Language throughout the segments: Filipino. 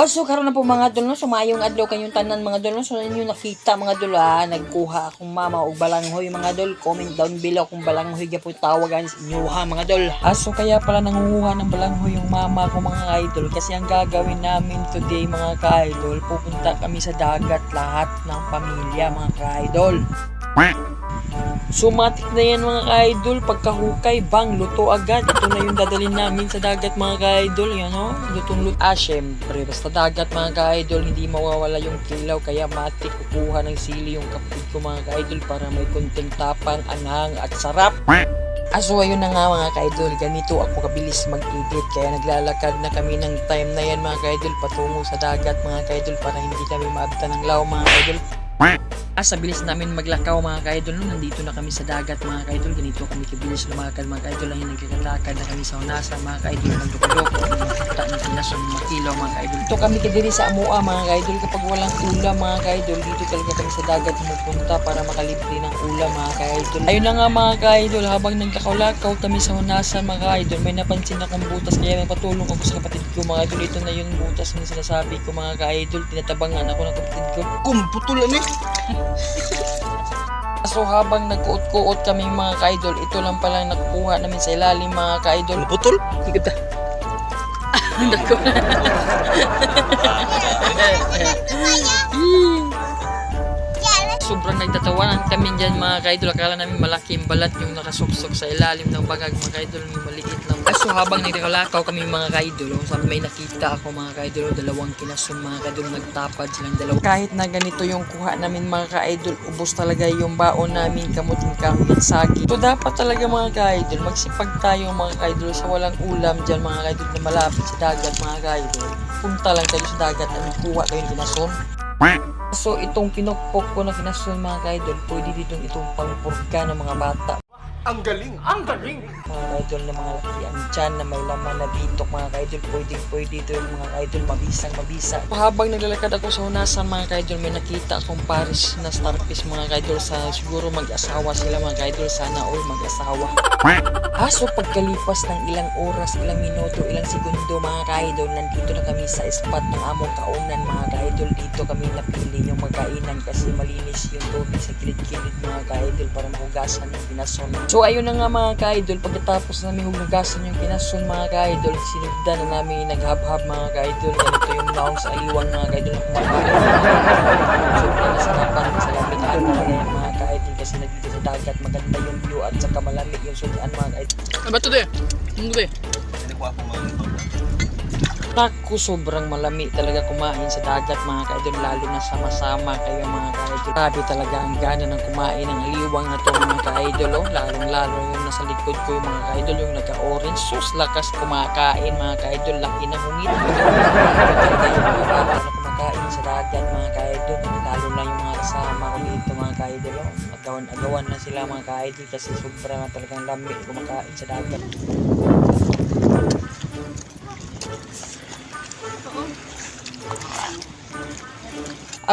So karon na po mga idol no, sumayong adlaw kayong tanan mga idol no. So inyo nakita mga idol nagkuha akong mama og balanghoy mga idol. Comment down below kung balanghoy gyapon tawagan sa inyo ha mga idol. So kaya pala nangunguha ng balanghoy yung mama ko mga idol kasi ang gagawin namin today mga ka-idol, pupunta kami sa dagat lahat ng pamilya mga ka-idol. So matik na yan mga ka-idol, pagkahukay bang luto agad. Ito na yung dadalhin namin sa dagat mga ka-idol, yan o, lutong luto. Syempre basta dagat mga ka-idol, hindi mawawala yung kilaw, kaya matik kukuha ng sili yung kapit ko mga ka-idol para may konting tapang, anghang at sarap. So ayun na nga mga ka-idol, ganito ako kabilis mag-edit, kaya naglalakad na kami ng time na yan mga ka-idol patungo sa dagat mga ka-idol para hindi kami maabta ng law mga ka-idol. Sa bilis namin maglakaw mga ka-idol no, nandito na kami sa dagat mga ka-idol, ganito kami kabilis lumakad mga ka-idol, lang yung naglalakad na kami sa unasa mga ka-idol, nagdukudok, nakita ng tinason mga kilaw mga ka-idol. Ito kami kadiri sa Amua mga ka-idol, kapag walang ulam mga ka-idol, dito talaga kami sa dagat pumupunta para makalibre ng ulam mga ka-idol. Ayun na nga mga ka-idol, habang naglakaw-lakaw kami sa unasa mga ka-idol, may napansin akong butas kaya may patulong ako sa kapatid ko mga ka-idol. Ito na yung butas na sinasabi ko mga ka-idol, tinatabangan ako ng kapatid ko. Kumputulan eh! So habang nagkuot-kuot kami mga ka-idol, ito lang palang nakukuha namin sa ilalim mga ka-idol. Putol? Higit na. Sobrang nagtatawanan kami dyan mga ka-idol. Akala namin malaki yung balat yung nakasuksok sa ilalim ng bagag mga ka-idol, yung maliit lang. So habang nagkakalakaw kami mga ka-idol, sabi may nakita ako mga ka-idol, dalawang kinasun mga ka-idol, nagtapad silang dalawa. Kahit na ganito yung kuha namin mga ka-idol, ubos talaga yung baon namin, kamuting kahoy at sagi. So dapat talaga mga ka-idol, magsipag tayo mga ka-idol sa walang ulam dyan mga ka-idol na malapit sa dagat mga ka-idol. Punta lang kayo sa dagat at kuha kayo ng kinasun. So itong pinokpok ko na kinasun mga ka-idol, pwede ditong itong pangpurga ng mga bata. Ang galing! Ang galing! Mga ka-idol na mga laki ang tiyan na may laman na bitok mga ka-idol, pwede ito yung mga ka-idol mabisa. Habang naglalakad ako sa unasan mga ka-idol, may nakita akong pares na starfish mga ka-idol, sa siguro mag-asawa sila mga ka-idol, sana all mag-asawa. So pagkalipas ng ilang oras, ilang minuto, ilang segundo mga ka-idol, nandito na kami sa spot ng among kaunan mga ka-idol. Dito kami napili yung magkainan kasi malinis yung tubig sa kilid-kilid mga ka-idol para mahugasan yung kinason. So ayun na nga mga ka-idol, pagkatapos namin hugasan yung kinason mga ka-idol, sinugdan na namin naghab-hab mga ka-idol. Ganito yung naong sa aliwang mga ka-idol na kumakain. Sobrang nasarapan sa lamig mga ka-idol kasi nandito sa dagat, maganda yung view at saka malamig yung sudan mga ka-idol. Ano to de? Ano de? Naku, sobrang malami talaga kumain sa dagat mga ka-idol, lalo na sama-sama kayo mga ka-idol. Grabe talaga ang gana ng kumain ng aliwang na to mga ka-idol, lalong-lalo yung nasa likod ko yung mga ka-idol, yung nagka-orange sauce, lakas kumakain mga ka-idol, laki na hungit. Talaga yung mga bata na kumakain sa dagat mga ka-idol, lalo na yung mga kasama ko dito mga ka-idol, agawan na sila mga ka-idol kasi sobrang na talagang lami kumakain sa dagat.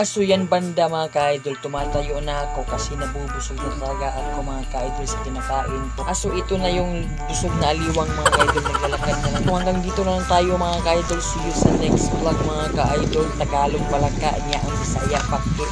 So yan banda mga ka-idol, tumatayo na ako kasi nabubusog na talaga ako mga ka-idol sa kinakain ko. So ito na yung busog na aliwang mga ka-idol, naglalakad na lang. So hanggang dito na lang tayo mga ka-idol, see you sa next vlog mga ka-idol. Tagalog palaka niya ang Bisaya Pakit.